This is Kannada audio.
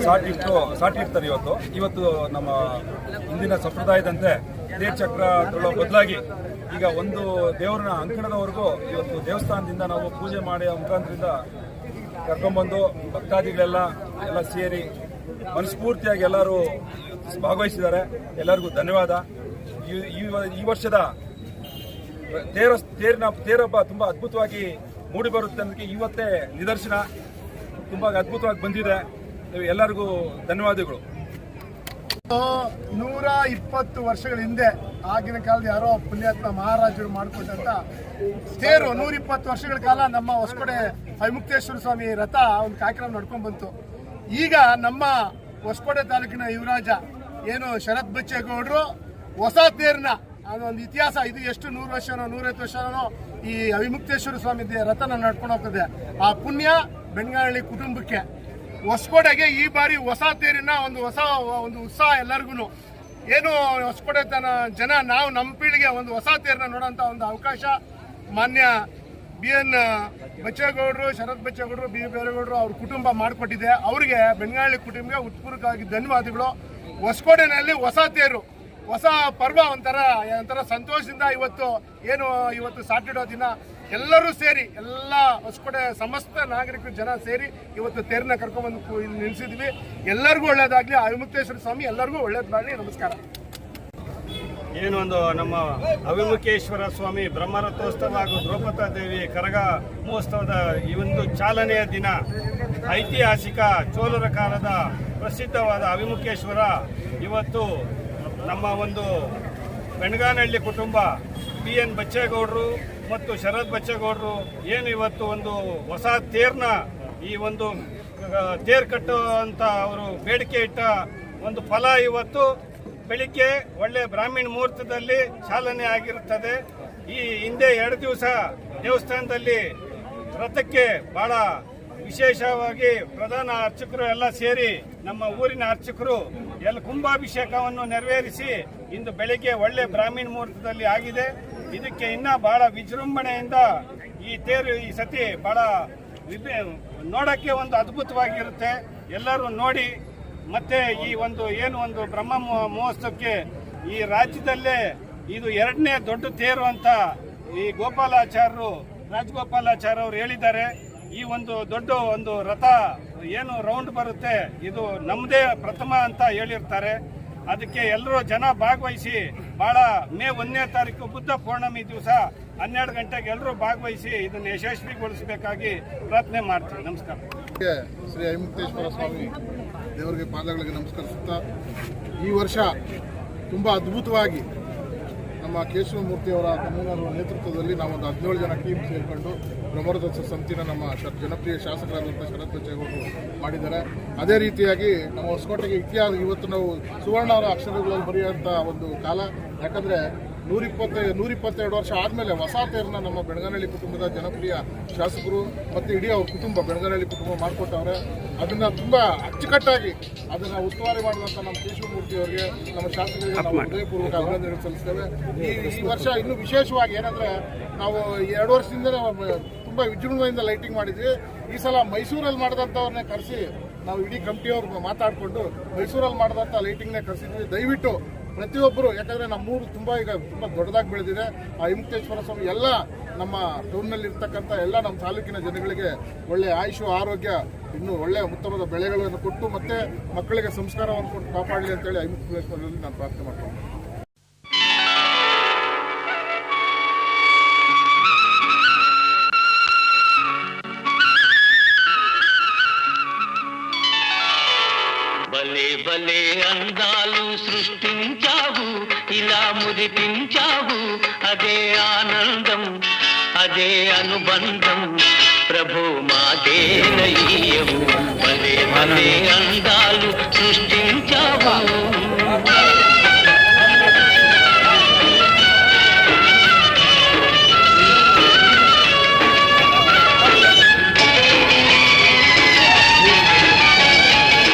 ಸಾಟಿ ಇರ್ತಾರೆ. ಇವತ್ತು ನಮ್ಮ ಹಿಂದಿನ ಸಂಪ್ರದಾಯದಂತೆ ತೇರ್ ಚಕ್ರ ಬದಲಾಗಿ ಈಗ ಒಂದು ದೇವರನ್ನ ಅಂಕಣದವರೆಗೂ ಇವತ್ತು ದೇವಸ್ಥಾನದಿಂದ ನಾವು ಪೂಜೆ ಮಾಡಿ ಮುಖಾಂತರದಿಂದ ಕರ್ಕೊಂಡ್ಬಂದು ಭಕ್ತಾದಿಗಳೆಲ್ಲ ಸೇರಿ ಮನಸ್ಫೂರ್ತಿಯಾಗಿ ಎಲ್ಲರೂ ಭಾಗವಹಿಸಿದ್ದಾರೆ. ಎಲ್ಲರಿಗೂ ಧನ್ಯವಾದ. ಈ ವರ್ಷದ ತೇರಬ್ಬ ತುಂಬಾ ಅದ್ಭುತವಾಗಿ ಮೂಡಿ ಬರುತ್ತೆ ಅನ್ನೋದಕ್ಕೆ ಇವತ್ತೇ ನಿದರ್ಶನ. ತುಂಬಾ ಅದ್ಭುತವಾಗಿ ಬಂದಿದೆ. ಎಲ್ಲರಿಗೂ ಧನ್ಯವಾದಗಳು. 120 ವರ್ಷಗಳ ಹಿಂದೆ ಆಗಿನ ಕಾಲದ ಯಾರೋ ಪುಣ್ಯಾತ್ಮ ಮಹಾರಾಜರು ಮಾಡಿಕೊಟ್ಟಂತ ತೇರು 120 ವರ್ಷಗಳ ಕಾಲ ನಮ್ಮ ಹೊಸಕೋಟೆ ಅವಿಮುಕ್ತೇಶ್ವರ ಸ್ವಾಮಿ ರಥ ಒಂದು ಕಾರ್ಯಕ್ರಮ ನಡ್ಕೊಂಡ್ ಬಂತು. ಈಗ ನಮ್ಮ ಹೊಸಕೋಟೆ ತಾಲೂಕಿನ ಯುವರಾಜ ಏನು ಶರತ್ ಬಚ್ಚೇಗೌಡರು ಹೊಸ ತೇರ್ನ ಅದೊಂದು ಇತಿಹಾಸ, ಇದು ಎಷ್ಟು 100 ವರ್ಷನೋ 150 ವರ್ಷನೋ ಈ ಅವಿಮುಕ್ತೇಶ್ವರ ಸ್ವಾಮಿ ರಥನ ನಡ್ಕೊಂಡು ಹೋಗ್ತದೆ. ಆ ಪುಣ್ಯ ಬೆಣಗಾನಹಳ್ಳಿ ಕುಟುಂಬಕ್ಕೆ, ಹೊಸಕೋಟೆಗೆ ಈ ಬಾರಿ ಹೊಸ ತೇರಿನ ಒಂದು ಉತ್ಸಾಹ ಎಲ್ಲರಿಗೂ. ಏನು ಹೊಸಕೋಟೆ ಜನ ನಾವು ನಮ್ಮ ಪೀಳಿಗೆ ಒಂದು ಹೊಸ ತೇರನ್ನ ನೋಡೋಂಥ ಒಂದು ಅವಕಾಶ ಮಾನ್ಯ BN ಬಚ್ಚೇಗೌಡರು, ಶರತ್ ಬಚ್ಚೇಗೌಡರು, BV ಬೇರೇಗೌಡರು ಅವ್ರ ಕುಟುಂಬ ಮಾಡಿಕೊಟ್ಟಿದೆ. ಅವರಿಗೆ ಬೆಣಗಾನಹಳ್ಳಿ ಕುಟುಂಬಕ್ಕೆ ಉತ್ಪೂರ್ವಕವಾಗಿ ಧನ್ಯವಾದಗಳು. ಹೊಸಕೋಟೆನಲ್ಲಿ ಹೊಸ ತೇರು, ಹೊಸ ಪರ್ವ, ಒಂಥರ ಸಂತೋಷದಿಂದ ಇವತ್ತು ಸಾಟಿಡೋ ದಿನ ಎಲ್ಲರೂ ಸೇರಿ ಎಲ್ಲ ಹೊಸಕೋಟೆ ಸಮಸ್ತ ನಾಗರಿಕರು ಜನ ಸೇರಿ ಇವತ್ತು ತೇರನ್ನ ಕರ್ಕೊಂಡ್ಬಂದು ಇಲ್ಲಿ ನಿಲ್ಲಿಸಿದ್ವಿ. ಎಲ್ಲರಿಗೂ ಒಳ್ಳೇದಾಗ್ಲಿ. ಅವಿಮುಕ್ತೇಶ್ವರ ಸ್ವಾಮಿ ಎಲ್ಲರಿಗೂ ಒಳ್ಳೇದಾಗಲಿ. ನಮಸ್ಕಾರ. ಏನೊಂದು ನಮ್ಮ ಅವಿಮುಖೇಶ್ವರ ಸ್ವಾಮಿ ಬ್ರಹ್ಮರಥೋತ್ಸವ ಹಾಗೂ ದ್ರೌಪದಿ ದೇವಿ ಕರಗ ಮಹೋತ್ಸವದ ಈ ಒಂದು ಚಾಲನೆಯ ದಿನ, ಐತಿಹಾಸಿಕ ಚೋಳರ ಕಾಲದ ಪ್ರಸಿದ್ಧವಾದ ಅವಿಮುಖೇಶ್ವರ ಇವತ್ತು ನಮ್ಮ ಒಂದು ಬೆಣಗಾನಹಳ್ಳಿ ಕುಟುಂಬ BN ಬಚ್ಚೇಗೌಡರು ಮತ್ತು ಶರತ್ ಬಚ್ಚೇಗೌಡರು ಏನು ಇವತ್ತು ಒಂದು ಹೊಸ ತೇರ್ನ ಈ ಒಂದು ತೇರ್ ಕಟ್ಟುವಂತ ಅವರು ಬೇಡಿಕೆ ಇಟ್ಟ ಒಂದು ಫಲ ಇವತ್ತು ಬೆಳಿಗ್ಗೆ ಒಳ್ಳೆ ಬ್ರಾಹ್ಮಣ ಮುಹೂರ್ತದಲ್ಲಿ ಚಾಲನೆ ಆಗಿರುತ್ತದೆ. ಈ ಹಿಂದೆ 2 ದಿವಸ ದೇವಸ್ಥಾನದಲ್ಲಿ ರಥಕ್ಕೆ ಬಹಳ ವಿಶೇಷವಾಗಿ ಪ್ರಧಾನ ಅರ್ಚಕರು ಎಲ್ಲ ಸೇರಿ ನಮ್ಮ ಊರಿನ ಅರ್ಚಕರು ಎಲ್ಲ ಕುಂಭಾಭಿಷೇಕವನ್ನು ನೆರವೇರಿಸಿ ಇಂದು ಬೆಳಿಗ್ಗೆ ಒಳ್ಳೆ ಬ್ರಾಹ್ಮಣ ಮುಹೂರ್ತದಲ್ಲಿ ಆಗಿದೆ. ಇದಕ್ಕೆ ಇನ್ನ ಬಹಳ ವಿಜೃಂಭಣೆಯಿಂದ ಈ ತೇರು ಈ ಸತಿ ಬಹಳ ನೋಡಕ್ಕೆ ಒಂದು ಅದ್ಭುತವಾಗಿರುತ್ತೆ. ಎಲ್ಲರೂ ನೋಡಿ ಮತ್ತೆ ಈ ಒಂದು ಬ್ರಹ್ಮ ಮಹೋತ್ಸವಕ್ಕೆ ಈ ರಾಜ್ಯದಲ್ಲೇ ಇದು 2ನೇ ದೊಡ್ಡ ತೇರು ಅಂತ ಈ ರಾಜಗೋಪಾಲಾಚಾರ್ಯ ಅವರು ಹೇಳಿದ್ದಾರೆ. ಈ ಒಂದು ದೊಡ್ಡ ಒಂದು ರಥ ಏನು ರೌಂಡ್ ಬರುತ್ತೆ ಇದು ನಮ್ಮದೇ ಪ್ರಥಮ ಅಂತ ಹೇಳಿರ್ತಾರೆ. ಅದಕ್ಕೆ ಎಲ್ಲರೂ ಜನ ಭಾಗವಹಿಸಿ ಬಹಳ ಮೇ 1ನೇ ತಾರೀಕು ಬುದ್ಧ ಪೌರ್ಣಮಿ ದಿವಸ 12 ಗಂಟೆಗೆ ಎಲ್ಲರೂ ಭಾಗವಹಿಸಿ ಇದನ್ನು ಯಶಸ್ವಿಗೊಳಿಸಬೇಕಾಗಿ ಪ್ರಾರ್ಥನೆ ಮಾಡ್ತೀವಿ. ನಮಸ್ಕಾರ. ಶ್ರೀ ಅವಿಮುಕ್ತೇಶ್ವರ ಸ್ವಾಮಿ ದೇವರಿಗೆ ಪಾದಗಳಿಗೆ ನಮಸ್ಕರಿಸುತ್ತಾ ಈ ವರ್ಷ ತುಂಬ ಅದ್ಭುತವಾಗಿ ನಮ್ಮ ಕೇಶವಮೂರ್ತಿಯವರ ಕನ್ವೀನರ್ ನೇತೃತ್ವದಲ್ಲಿ ನಾವೊಂದು 17 ಜನ ಟೀಮ್ ಸೇರಿಕೊಂಡು ಬ್ರಹ್ಮರಥೋತ್ಸವ ಸಮಿತಿನ ನಮ್ಮ ಜನಪ್ರಿಯ ಶಾಸಕರಾದಂಥ ಶರತ್ ಬಚ್ಚೇಗೌಡರು ಮಾಡಿದ್ದಾರೆ. ಅದೇ ರೀತಿಯಾಗಿ ನಮ್ಮ ಹೊಸಕೋಟೆಗೆ ಇತಿಹಾಸ ಇವತ್ತು ನಾವು ಸುವರ್ಣ ಅಕ್ಷರಗಳಲ್ಲಿ ಬರೆಯುವಂಥ ಒಂದು ಕಾಲ. ಯಾಕಂದರೆ 122 ವರ್ಷ ಆದಮೇಲೆ ಹೊಸ ತೇರನ್ನ ನಮ್ಮ ಬೆಳಗನಹಳ್ಳಿ ಕುಟುಂಬದ ಜನಪ್ರಿಯ ಶಾಸಕರು ಮತ್ತು ಇಡೀ ಅವ್ರ ಕುಟುಂಬ ಬೆಳಗನಹಳ್ಳಿ ಕುಟುಂಬ ಮಾಡಿಕೊಟ್ಟವ್ರೆ. ಅದನ್ನು ತುಂಬ ಅಚ್ಚುಕಟ್ಟಾಗಿ ಅದನ್ನು ಉಸ್ತುವಾರಿ ಮಾಡಿದಂಥ ನಮ್ಮ ಕೇಶವಮೂರ್ತಿ ಅವರಿಗೆ, ನಮ್ಮ ಶಾಸಕರಿಗೆ ನಾವು ಹೃದಯಪೂರ್ವಕ ಅಭಿನಂದನೆ ಸಲ್ಲಿಸ್ತೇವೆ. ಈ ವರ್ಷ ಇನ್ನೂ ವಿಶೇಷವಾಗಿ ಏನಂದರೆ ನಾವು 2 ವರ್ಷದಿಂದಲೇ ತುಂಬ ವಿಜೃಂಭಣೆಯಿಂದ ಲೈಟಿಂಗ್ ಮಾಡಿದ್ವಿ. ಈ ಸಲ ಮೈಸೂರಲ್ಲಿ ಮಾಡಿದಂಥವ್ರನ್ನೇ ಕರೆಸಿ ನಾವು ಇಡೀ ಕಮಿಟಿಯವ್ರು ಮಾತಾಡಿಕೊಂಡು ಮೈಸೂರಲ್ಲಿ ಮಾಡಿದಂಥ ಲೈಟಿಂಗ್ನೇ ಕರೆಸಿದ್ವಿ. ದಯವಿಟ್ಟು ಪ್ರತಿಯೊಬ್ಬರು, ಯಾಕಂದರೆ ನಮ್ಮೂರು ತುಂಬ ದೊಡ್ಡದಾಗಿ ಬೆಳೆದಿದೆ. ಆ ಹಿಮುಕ್ತೇಶ್ವರ ಸ್ವಾಮಿ ಎಲ್ಲ ನಮ್ಮ ಟೌನ್ನಲ್ಲಿ ಇರ್ತಕ್ಕಂಥ ಎಲ್ಲ ನಮ್ಮ ತಾಲೂಕಿನ ಜನಗಳಿಗೆ ಒಳ್ಳೆಯ ಆಯುಷು ಆರೋಗ್ಯ, ಇನ್ನೂ ಒಳ್ಳೆಯ ಉತ್ತಮದ ಬೆಳೆಗಳನ್ನು ಕೊಟ್ಟು ಮತ್ತೆ ಮಕ್ಕಳಿಗೆ ಸಂಸ್ಕಾರವನ್ನು ಕೊಟ್ಟು ಕಾಪಾಡಲಿ ಅಂತೇಳಿ ಹಿಮುಕ್ತೇಶ್ವರದಲ್ಲಿ ನಾನು ಪ್ರಾರ್ಥನೆ ಮಾಡ್ತೀನಿ. భలే భలే అందాలు సృష్టించావు, ఇలా మురిపించావు, అదే ఆనందం, అదే అనుబంధం, ప్రభు మాదేనయ్యవు. భలే భలే అందాలు సృష్టించావు.